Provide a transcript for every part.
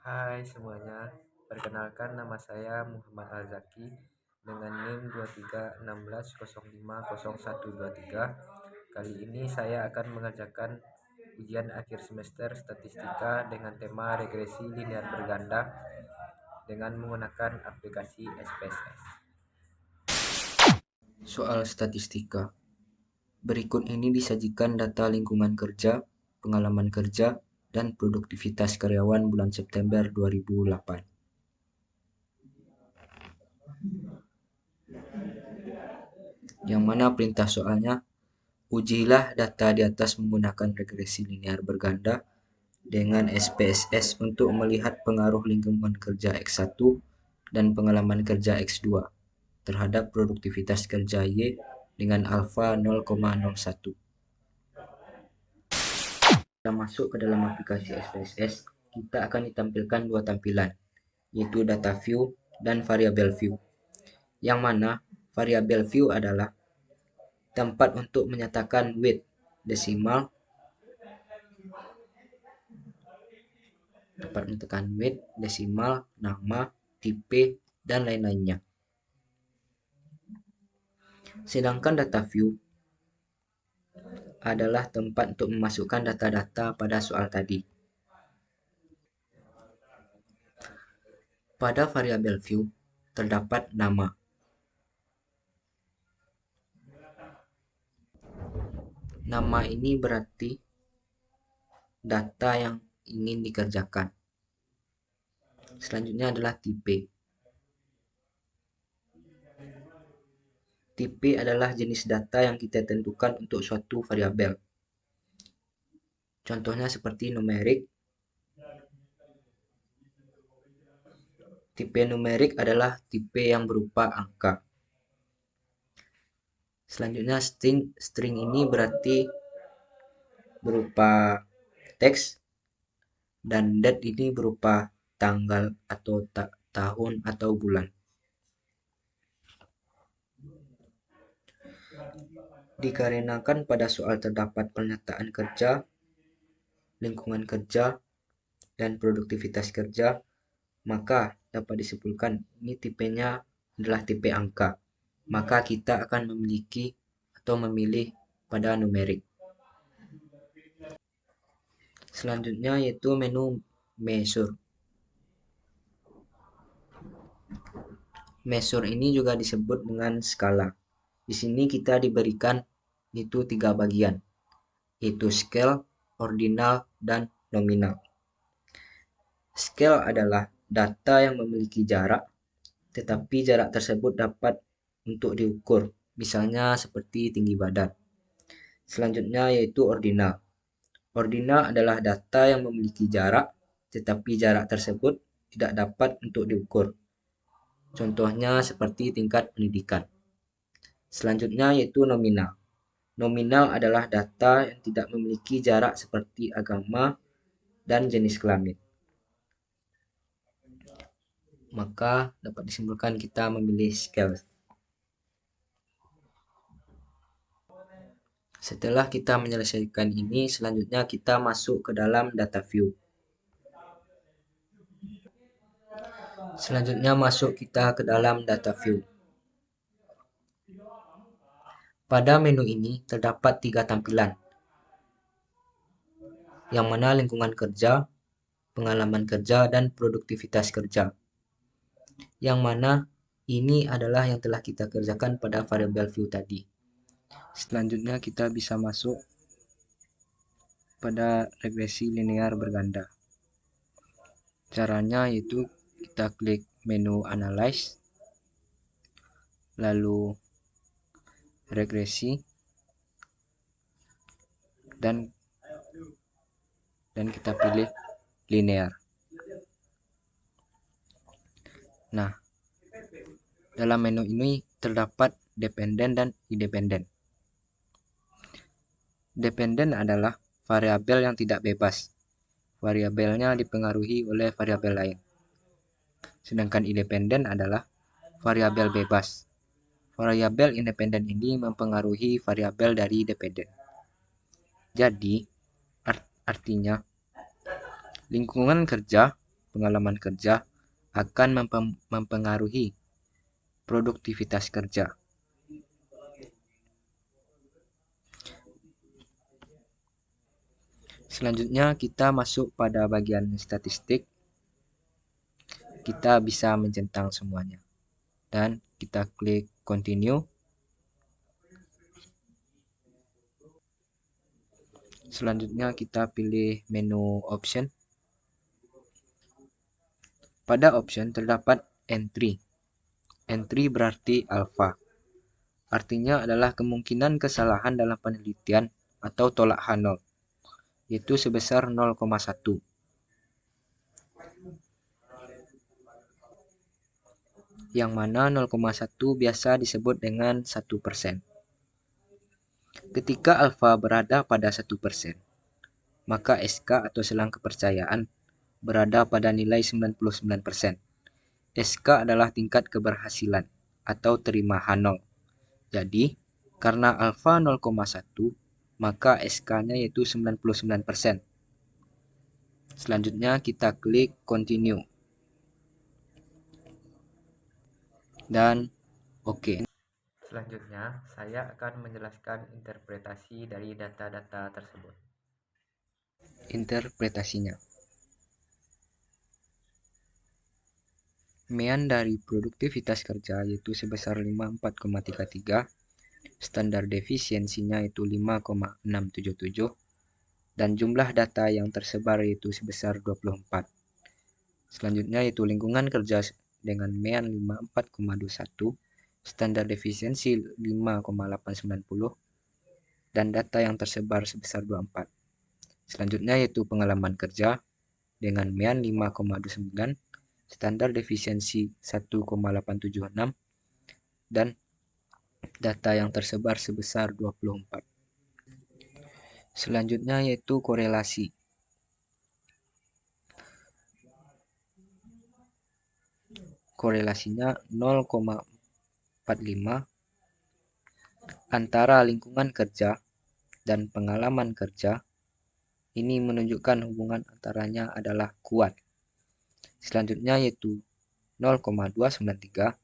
Hai semuanya, perkenalkan nama saya Muhammad Al-Zaki dengan NIM 2316050123. Kali ini saya akan mengerjakan ujian akhir semester statistika dengan tema regresi linear berganda dengan menggunakan aplikasi SPSS. Soal statistika. Berikut ini disajikan data lingkungan kerja, pengalaman kerja, dan produktivitas karyawan bulan September 2008. Yang mana perintah soalnya, ujilah data di atas menggunakan regresi linear berganda dengan SPSS untuk melihat pengaruh lingkungan kerja X1 dan pengalaman kerja X2 terhadap produktivitas kerja Y dengan alfa 0,01. Kita masuk ke dalam aplikasi SPSS, kita akan ditampilkan dua tampilan, yaitu data view dan variable view. Yang mana variable view adalah tempat untuk menyatakan weight desimal, nama, tipe, dan lain-lainnya. Sedangkan data view adalah tempat untuk memasukkan data-data pada soal tadi. Pada variable view terdapat nama. Nama ini berarti data yang ingin dikerjakan. Selanjutnya adalah tipe. Tipe adalah jenis data yang kita tentukan untuk suatu variabel. Contohnya seperti numerik. Tipe numerik adalah tipe yang berupa angka. Selanjutnya string. String ini berarti berupa teks, dan date ini berupa tanggal atau tahun atau bulan. Dikarenakan pada soal terdapat pernyataan kerja, lingkungan kerja, dan produktivitas kerja, maka dapat disimpulkan ini tipenya adalah tipe angka. Maka kita akan memiliki atau memilih pada numerik. Selanjutnya yaitu menu measure. Measure ini juga disebut dengan skala. Di sini kita diberikan itu 3 bagian, yaitu scale, ordinal, dan nominal. Scale adalah data yang memiliki jarak, tetapi jarak tersebut dapat untuk diukur, misalnya seperti tinggi badan. Selanjutnya yaitu ordinal. Ordinal adalah data yang memiliki jarak, tetapi jarak tersebut tidak dapat untuk diukur. Contohnya seperti tingkat pendidikan. Selanjutnya yaitu nominal. Nominal adalah data yang tidak memiliki jarak seperti agama dan jenis kelamin. Maka dapat disimpulkan kita memilih scale. Setelah kita menyelesaikan ini, selanjutnya kita masuk ke dalam data view. Selanjutnya masuk kita ke dalam data view. Pada menu ini terdapat 3 tampilan, yang mana lingkungan kerja, pengalaman kerja, dan produktivitas kerja. Yang mana ini adalah yang telah kita kerjakan pada variable view tadi. Selanjutnya kita bisa masuk pada regresi linear berganda. Caranya yaitu kita klik menu analyze, lalu regresi, dan kita pilih linear. Nah, dalam menu ini terdapat dependen dan independen. Dependen adalah variabel yang tidak bebas. Variabelnya dipengaruhi oleh variabel lain. Sedangkan independen adalah variabel bebas. Variabel independen ini mempengaruhi variabel dari dependen. Jadi, artinya lingkungan kerja, pengalaman kerja akan mempengaruhi produktivitas kerja. Selanjutnya kita masuk pada bagian statistik. Kita bisa mencentang semuanya dan kita klik continue. Selanjutnya kita pilih menu option. Pada option terdapat entry. Entry berarti alpha. Artinya adalah kemungkinan kesalahan dalam penelitian atau tolak H0, yaitu sebesar 0,1. Yang mana 0,1 biasa disebut dengan 1%. Ketika alfa berada pada 1%, maka SK atau selang kepercayaan berada pada nilai 99%. SK adalah tingkat keberhasilan atau terima H0. Jadi, karena alfa 0,1, maka SK-nya yaitu 99%. Selanjutnya kita klik continue. Dan oke. Selanjutnya, saya akan menjelaskan interpretasi dari data-data tersebut. Interpretasinya. Mean dari produktivitas kerja yaitu sebesar 54,33, standar defisiensinya yaitu 5,677, dan jumlah data yang tersebar yaitu sebesar 24. Selanjutnya yaitu lingkungan kerja dengan mean 54,21, standar defisiensi 5,890, dan data yang tersebar sebesar 24. Selanjutnya yaitu pengalaman kerja dengan mean 5,29, standar defisiensi 1,876, dan data yang tersebar sebesar 24. Selanjutnya yaitu korelasi. Korelasinya 0,45 antara lingkungan kerja dan pengalaman kerja. Ini menunjukkan hubungan antaranya adalah kuat. Selanjutnya yaitu 0,293,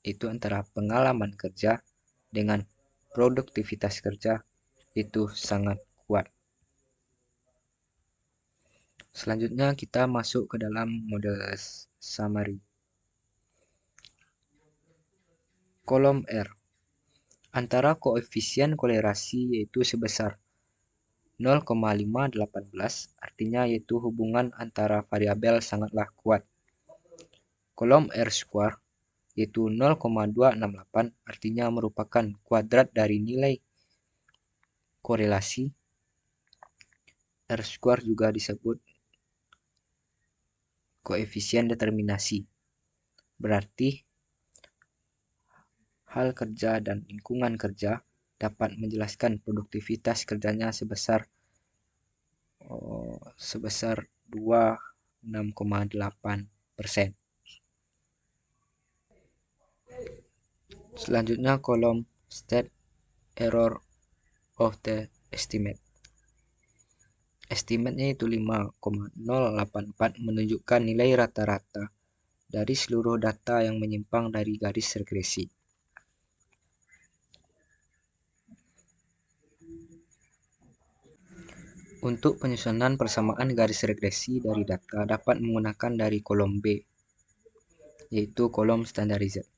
itu antara pengalaman kerja dengan produktivitas kerja itu sangat kuat. Selanjutnya kita masuk ke dalam model summary. Kolom R. Antara koefisien kolerasi yaitu sebesar 0,518, artinya yaitu hubungan antara variabel sangatlah kuat. Kolom R square yaitu 0,268, artinya merupakan kuadrat dari nilai korelasi. R square juga disebut koefisien determinasi. Berarti hal kerja dan lingkungan kerja dapat menjelaskan produktivitas kerjanya sebesar 26,8%. Selanjutnya kolom state error of the estimate. Estimate-nya itu 5,084, menunjukkan nilai rata-rata dari seluruh data yang menyimpang dari garis regresi. Untuk penyusunan persamaan garis regresi dari data dapat menggunakan dari kolom B, yaitu kolom standarisasi.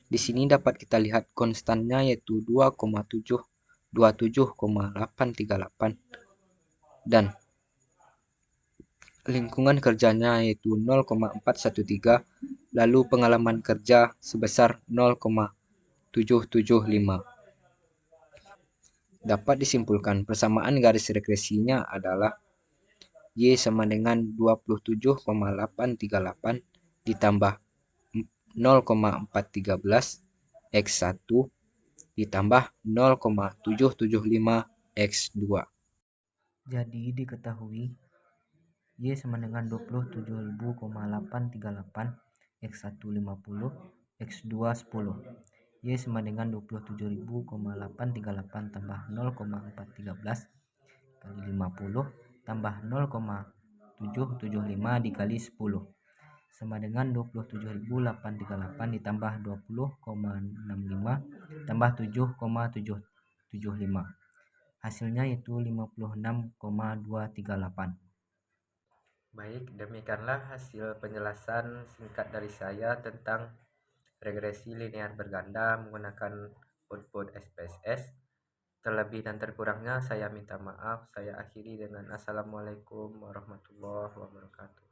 Di sini dapat kita lihat konstannya yaitu 2,72838 dan lingkungan kerjanya yaitu 0,413, lalu pengalaman kerja sebesar 0,775. Dapat disimpulkan persamaan garis regresinya adalah Y sama dengan 27,838 ditambah 0,413 X1 ditambah 0,775 X2. Jadi diketahui Y sama dengan 27.838, X1 50, X2 10. Y sama dengan 27.838 tambah 0,413 kali 50 tambah 0,775 20.775 dikali 10 sama dengan 27.838 ditambah 20,65 tambah 7,775. Hasilnya itu 56,238. Baik, demikianlah hasil penjelasan singkat dari saya tentang regresi linear berganda menggunakan output SPSS. Terlebih dan terkurangnya saya minta maaf. Saya akhiri dengan Assalamualaikum warahmatullahi wabarakatuh.